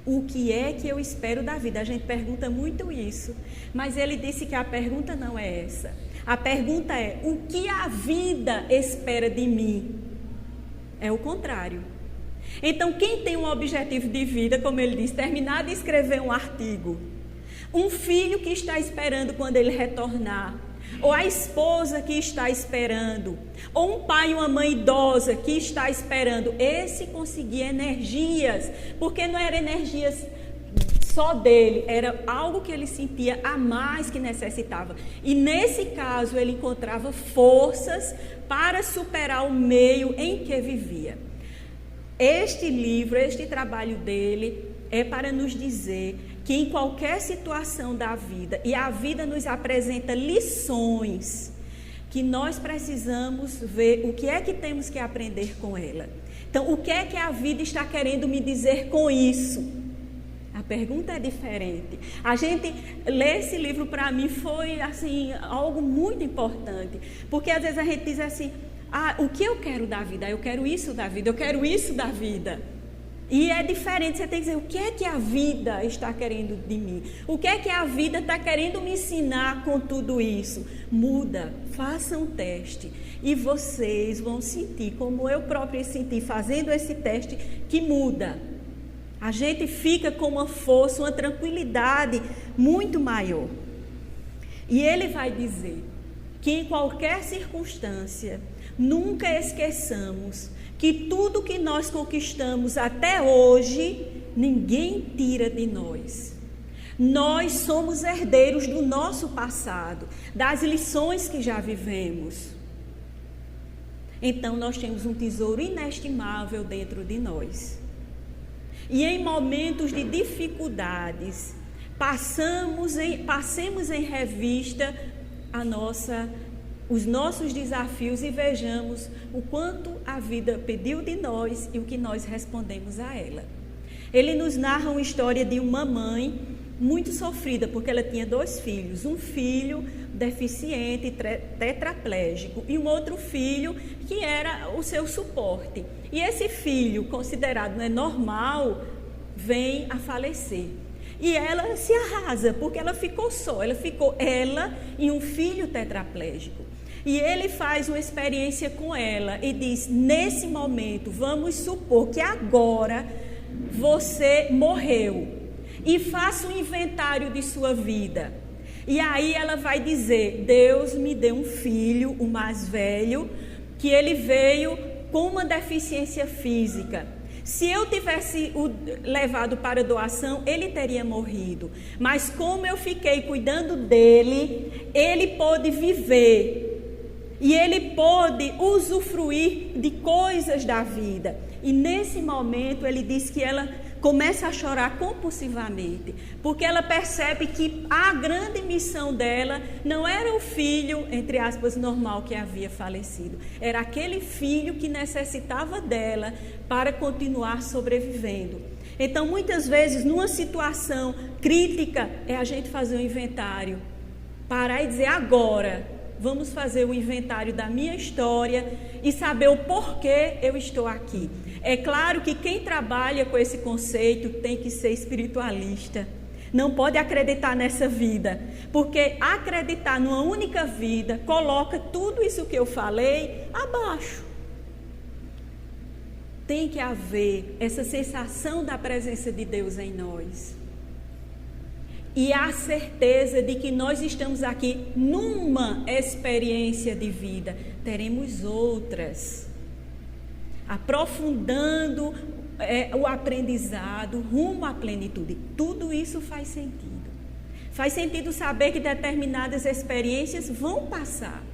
O que é que eu espero da vida? A gente pergunta muito isso, mas ele disse que a pergunta não é essa. A pergunta é: o que a vida espera de mim? É o contrário. Então, quem tem um objetivo de vida, como ele diz, terminar de escrever um artigo, um filho que está esperando quando ele retornar, ou a esposa que está esperando, ou um pai e uma mãe idosa que está esperando, esse conseguia energias, porque não eram energias só dele, era algo que ele sentia a mais que necessitava. E nesse caso ele encontrava forças para superar o meio em que vivia. Este livro, este trabalho dele é para nos dizer que em qualquer situação da vida, e a vida nos apresenta lições, que nós precisamos ver o que é que temos que aprender com ela. Então, o que é que a vida está querendo me dizer com isso? A pergunta é diferente. A gente ler esse livro, para mim, foi assim, algo muito importante, porque às vezes a gente diz assim: o que eu quero da vida? Eu quero isso da vida, eu quero isso da vida. E é diferente, você tem que dizer: o que é que a vida está querendo de mim? O que é que a vida está querendo me ensinar com tudo isso? Muda, faça um teste e vocês vão sentir, como eu própria senti fazendo esse teste, que muda. A gente fica com uma força, uma tranquilidade muito maior. E ele vai dizer que em qualquer circunstância, nunca esqueçamos que tudo que nós conquistamos até hoje, ninguém tira de nós. Nós somos herdeiros do nosso passado, das lições que já vivemos. Então, nós temos um tesouro inestimável dentro de nós. E em momentos de dificuldades, passemos em revista os nossos desafios e vejamos o quanto a vida pediu de nós e o que nós respondemos a ela. Ele nos narra uma história de uma mãe muito sofrida, porque ela tinha 2 filhos, um filho deficiente, tetraplégico, e um outro filho que era o seu suporte. E esse filho, considerado normal, vem a falecer. E ela se arrasa, porque ela ficou só, ela e um filho tetraplégico. E ele faz uma experiência com ela e diz: nesse momento, vamos supor que agora você morreu, e faça um inventário de sua vida. E aí ela vai dizer: Deus me deu um filho, o mais velho, que ele veio com uma deficiência física. Se eu tivesse o levado para doação, ele teria morrido. Mas como eu fiquei cuidando dele, ele pôde viver. E ele pôde usufruir de coisas da vida. E nesse momento ele diz que ela começa a chorar compulsivamente, porque ela percebe que a grande missão dela não era o filho, entre aspas, normal que havia falecido. Era aquele filho que necessitava dela para continuar sobrevivendo. Então, muitas vezes, numa situação crítica, é a gente fazer um inventário. Parar e dizer: agora, vamos fazer o inventário da minha história e saber o porquê eu estou aqui. É claro que quem trabalha com esse conceito tem que ser espiritualista. Não pode acreditar nessa vida, porque acreditar numa única vida coloca tudo isso que eu falei abaixo. Tem que haver essa sensação da presença de Deus em nós. E a certeza de que nós estamos aqui numa experiência de vida. Teremos outras. Aprofundando o aprendizado rumo à plenitude. Tudo isso faz sentido. Faz sentido saber que determinadas experiências vão passar.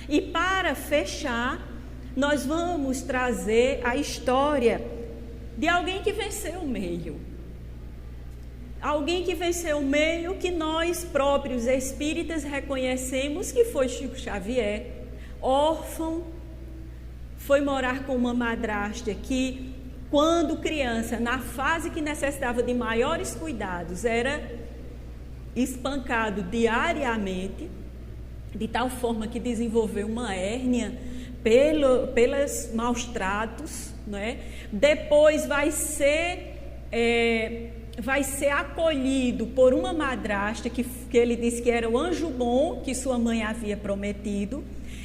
E para fechar, nós vamos trazer a história de alguém que venceu o meio. Alguém que venceu o meio que nós próprios espíritas reconhecemos que foi Chico Xavier, órfão, foi morar com uma madrasta que, quando criança, na fase que necessitava de maiores cuidados, era espancado diariamente, de tal forma que desenvolveu uma hérnia pelos maus tratos, não é? Depois vai ser vai ser acolhido por uma madrasta que ele disse que era o anjo bom que sua mãe havia prometido.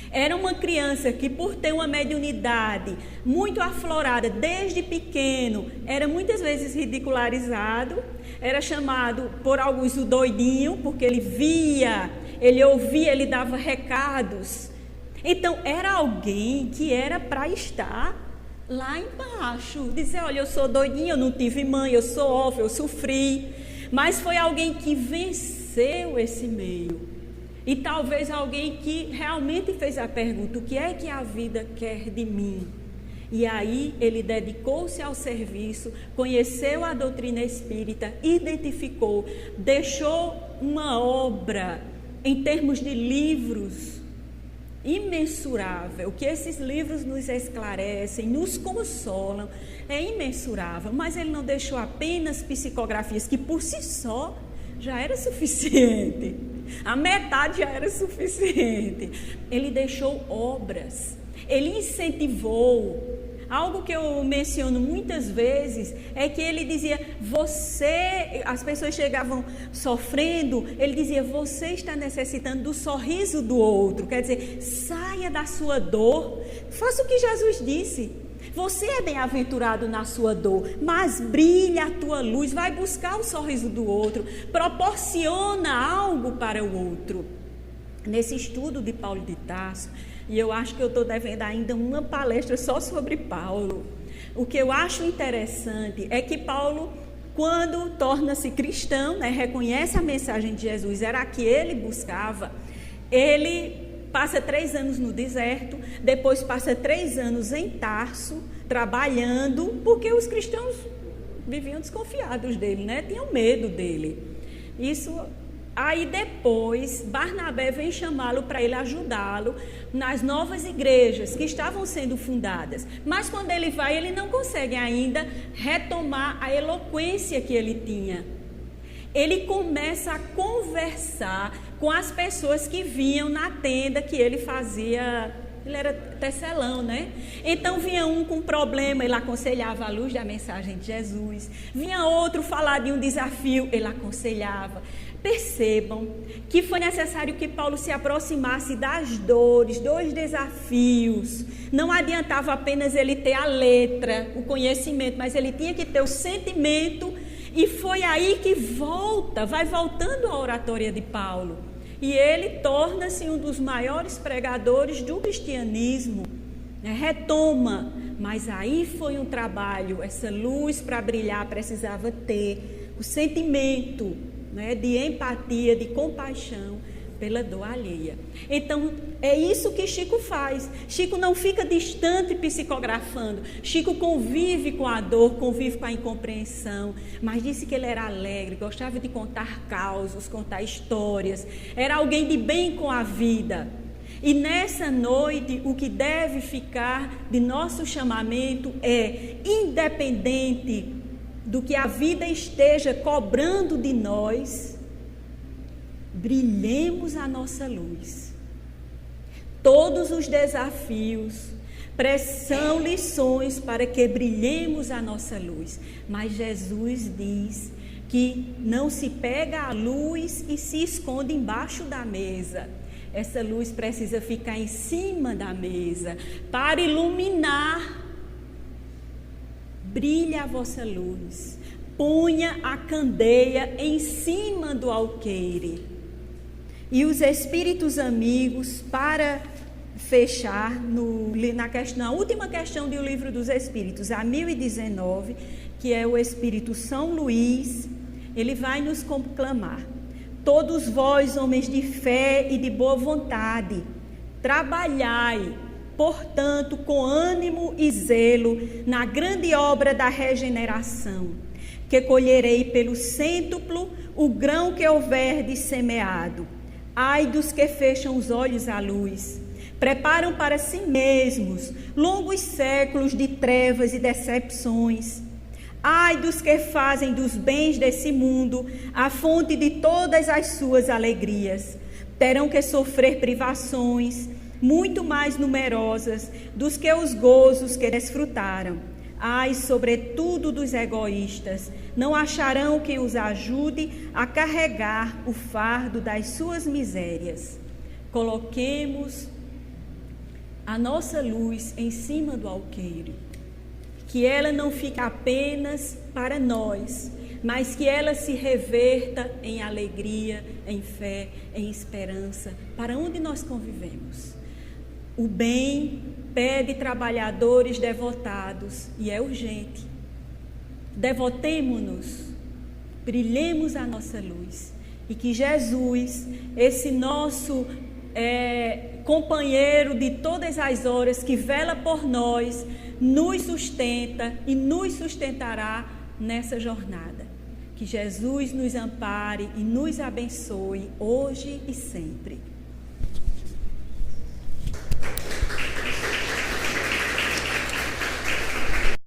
Era uma criança que, por ter uma mediunidade muito aflorada desde pequeno, era muitas vezes ridicularizado, era chamado por alguns o doidinho, porque ele via, ele ouvia, ele dava recados. Então, era alguém que era para estar lá embaixo, dizer, olha, eu sou doidinho, eu não tive mãe, eu sou órfão, eu sofri, mas foi alguém que venceu esse meio, e talvez alguém que realmente fez a pergunta, o que é que a vida quer de mim? E aí ele dedicou-se ao serviço, conheceu a doutrina espírita, identificou, deixou uma obra em termos de livros, imensurável. O que esses livros nos esclarecem, nos consolam, é imensurável. Mas ele não deixou apenas psicografias, que por si só já era suficiente. A metade já era suficiente. Ele deixou obras, ele incentivou. Algo que eu menciono muitas vezes é que ele dizia, as pessoas chegavam sofrendo, ele dizia, você está necessitando do sorriso do outro, quer dizer, saia da sua dor, faça o que Jesus disse, você é bem-aventurado na sua dor, mas brilha a tua luz, vai buscar o sorriso do outro, proporciona algo para o outro. Nesse estudo de Paulo de Tarso, e eu acho que eu estou devendo ainda uma palestra só sobre Paulo. O que eu acho interessante é que Paulo, quando torna-se cristão, reconhece a mensagem de Jesus, era a que ele buscava, ele passa 3 anos no deserto, depois passa 3 anos em Tarso, trabalhando, porque os cristãos viviam desconfiados dele, tinham medo dele. Aí depois, Barnabé vem chamá-lo para ele ajudá-lo nas novas igrejas que estavam sendo fundadas. Mas quando ele vai, ele não consegue ainda retomar a eloquência que ele tinha. Ele começa a conversar com as pessoas que vinham na tenda que ele fazia. Ele era tecelão, Então vinha um com problema, ele aconselhava à luz da mensagem de Jesus. Vinha outro falar de um desafio, ele aconselhava. Percebam que foi necessário que Paulo se aproximasse das dores, dos desafios. Não adiantava apenas ele ter a letra, o conhecimento, mas ele tinha que ter o sentimento. E foi aí que vai voltando a oratória de Paulo. E ele torna-se um dos maiores pregadores do cristianismo. Retoma, mas aí foi um trabalho, essa luz para brilhar precisava ter o sentimento, de empatia, de compaixão pela dor alheia. Então, é isso que Chico faz. Chico não fica distante psicografando. Chico convive com a dor, convive com a incompreensão, mas disse que ele era alegre, gostava de contar causos, contar histórias. Era alguém de bem com a vida. E nessa noite, o que deve ficar de nosso chamamento é, independente do que a vida esteja cobrando de nós, brilhemos a nossa luz. Todos os desafios são lições para que brilhemos a nossa luz. Mas Jesus diz que não se pega a luz e se esconde embaixo da mesa. Essa luz precisa ficar em cima da mesa para iluminar. Brilha a vossa luz, ponha a candeia em cima do alqueire. E os espíritos amigos, para fechar na última questão do Livro dos Espíritos, a 1019, que é o Espírito São Luís, ele vai nos conclamar: todos vós, homens de fé e de boa vontade, trabalhai, portanto, com ânimo e zelo na grande obra da regeneração, que colherei pelo cêntuplo o grão que houverdes semeado. Ai dos que fecham os olhos à luz, preparam para si mesmos longos séculos de trevas e decepções. Ai dos que fazem dos bens desse mundo a fonte de todas as suas alegrias. Terão que sofrer privações muito mais numerosas dos que os gozos que desfrutaram. Ai, sobretudo dos egoístas, não acharão quem os ajude a carregar o fardo das suas misérias. Coloquemos a nossa luz em cima do alqueire, que ela não fique apenas para nós, mas que ela se reverta em alegria, em fé, em esperança, para onde nós convivemos. O bem pede trabalhadores devotados e é urgente. Devotemo-nos, brilhemos a nossa luz e que Jesus, esse nosso companheiro de todas as horas, que vela por nós, nos sustenta e nos sustentará nessa jornada. Que Jesus nos ampare e nos abençoe hoje e sempre.